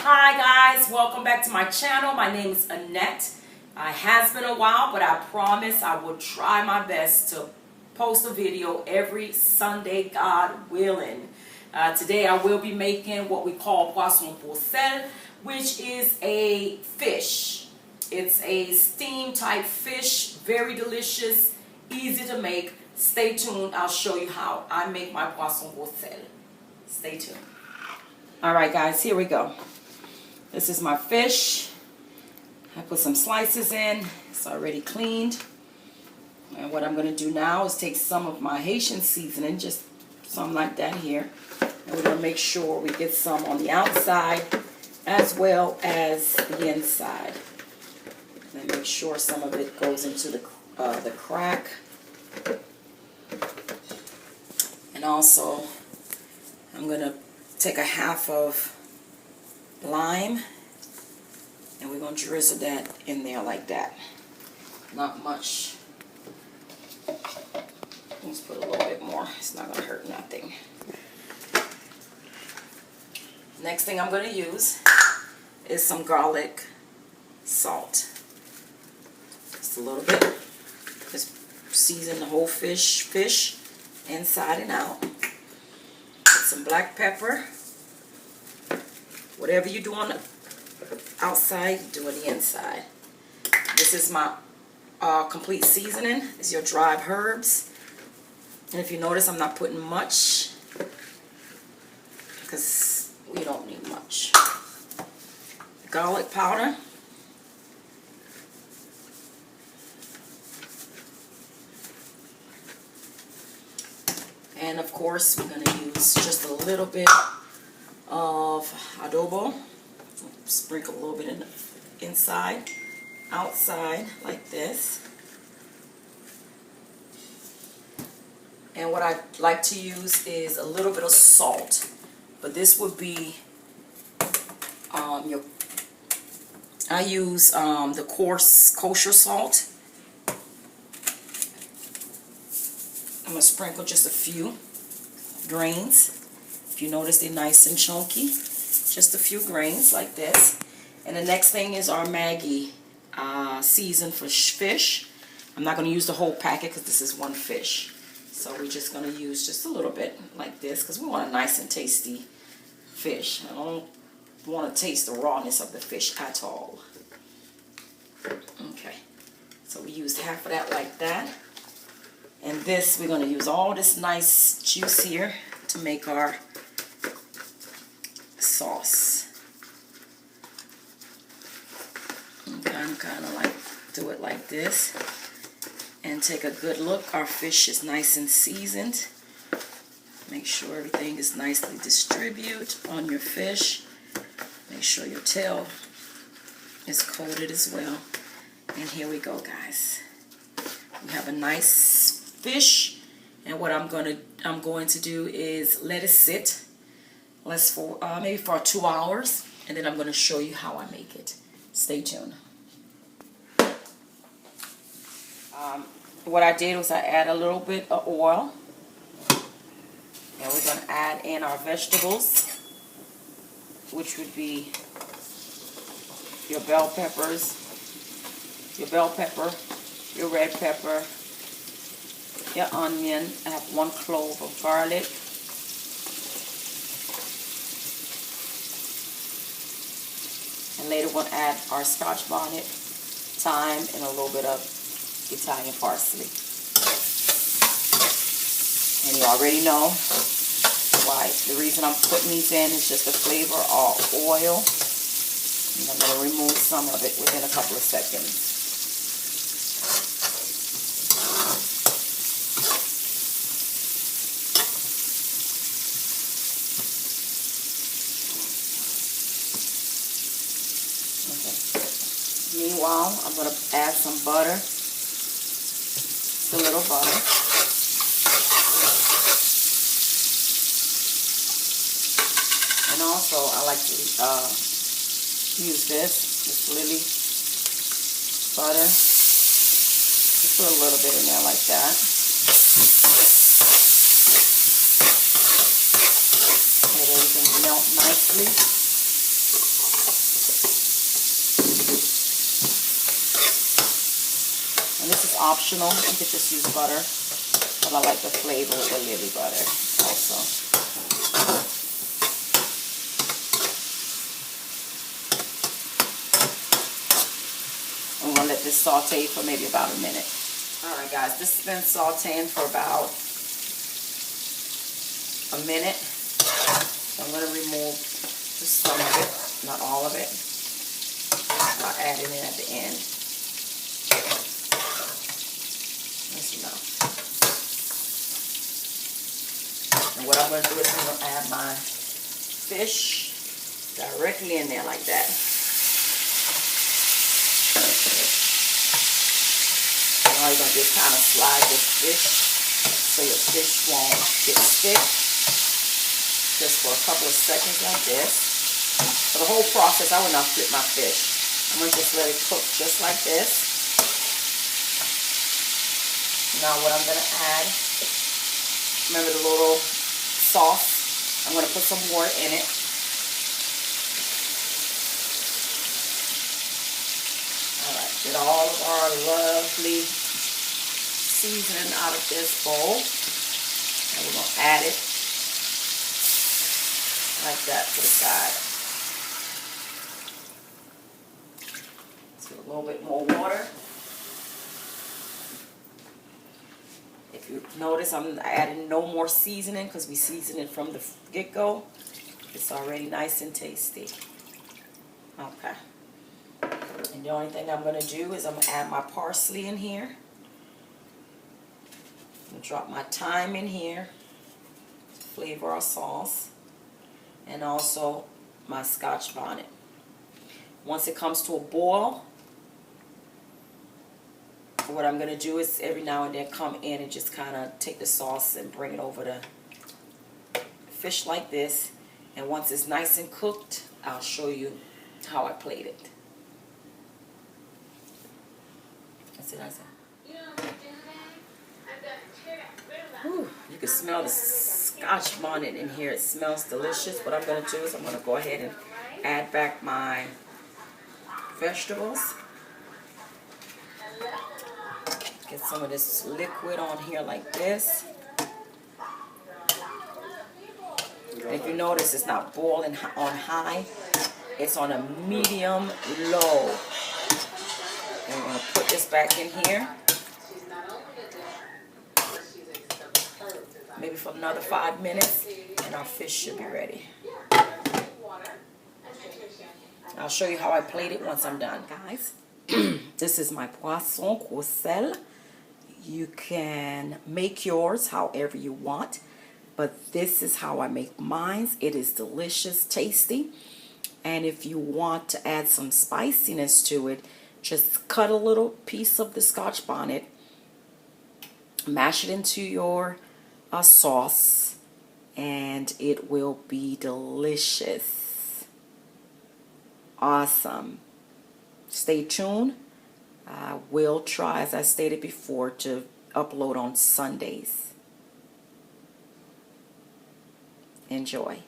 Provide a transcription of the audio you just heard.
Hi guys, welcome back to my channel. My name is Annette. It has been a while, but I promise I will try my best to post a video every Sunday, God willing. Today I will be making what we call Pwason, which is a fish. It's a steam type fish, very delicious, easy to make. Stay tuned, I'll show you how I make my Pwason. Stay tuned. Alright guys, here we go. This is my fish. I put some slices in. It's already cleaned. And what I'm going to do now is take some of my Haitian seasoning, just some like that here. And we're going to make sure we get some on the outside as well as the inside. And make sure some of it goes into the crack. And also, I'm going to take a half of lime, and we're going to drizzle that in there like that. Not much. Let's put a little bit more. It's not going to hurt nothing. Next thing I'm going to use is some garlic salt. Just a little bit. Just season the whole fish inside and out. Put some black pepper. Whatever you do on the outside, do on the inside. This is my complete seasoning. This is your dried herbs. And if you notice, I'm not putting much because we don't need much. Garlic powder. And of course, we're going to use just a little bit of adobo. Sprinkle a little bit in the inside, outside, like this. And what I like to use is a little bit of salt, but this would be I use the coarse kosher salt. I'm gonna sprinkle just a few grains. If you notice, they're nice and chunky. Just a few grains like this. And the next thing is our Maggi season for fish. I'm not going to use the whole packet because this is one fish. So we're just going to use just a little bit like this because we want a nice and tasty fish. I don't want to taste the rawness of the fish at all. Okay. So we used half of that like that. And this, we're going to use all this nice juice here to make our sauce. Okay, I'm kind of like do it like this and take a good look. Our fish is nice and seasoned. Make sure everything is nicely distributed on your fish. Make sure your tail is coated as well. And here we go, guys. We have a nice fish, and what I'm going to do is let it sit. Maybe for 2 hours, and then I'm going to show you how I make it. Stay tuned. What I did was I add a little bit of oil, and we're going to add in our vegetables, which would be your bell peppers, your bell pepper, your red pepper, your onion. I have 1 clove of garlic. And later we'll add our scotch bonnet, thyme, and a little bit of Italian parsley. And you already know why. The reason I'm putting these in is just the flavor of oil. And I'm going to remove some of it within a couple of seconds. Meanwhile, I'm going to add some butter, just a little butter. And also, I like to use this lily butter. Just put a little bit in there like that. Let everything melt nicely. optional. You could just use butter, but I like the flavor with the lily butter also. I'm going to let this saute for maybe about a minute. Alright guys, this has been sauteing for about a minute. So I'm going to remove just some of it, not all of it. I'll add it in at the end. That's enough. And what I'm going to do is I'm going to add my fish directly in there like that. Now you're going to just kind of slide your fish so your fish won't get stiff. Just for a couple of seconds like this. For the whole process, I will not flip my fish. I'm going to just let it cook just like this. Now what I'm going to add, remember the little sauce? I'm going to put some more in it. Alright, get all of our lovely seasoning out of this bowl. And we're going to add it like that to the side. Let's do a little bit more water. If you notice, I'm adding no more seasoning because we season it from the get-go. It's already nice and tasty. Okay. And the only thing I'm going to do is I'm going to add my parsley in here. I'm going to drop my thyme in here to flavor our sauce. And also my Scotch bonnet. Once it comes to a boil, what I'm going to do is every now and then come in and just kind of take the sauce and bring it over the fish like this. And once it's nice and cooked, I'll show you how I plate it. That's it, I said. Whew, you can smell the Scotch bonnet in here. It smells delicious. What I'm going to do is I'm going to go ahead and add back my vegetables. Get some of this liquid on here like this. And if you notice, it's not boiling on high. It's on a medium low. And we're going to put this back in here. Maybe for another 5 minutes, and our fish should be ready. I'll show you how I plate it once I'm done, guys. This is my Pwason Gros. You can make yours however you want, but this is how I make mine. It is delicious, tasty, and if you want to add some spiciness to it, just cut a little piece of the Scotch bonnet, mash it into your sauce, and it will be delicious. Awesome. Stay tuned. I will try, as I stated before, to upload on Sundays. Enjoy.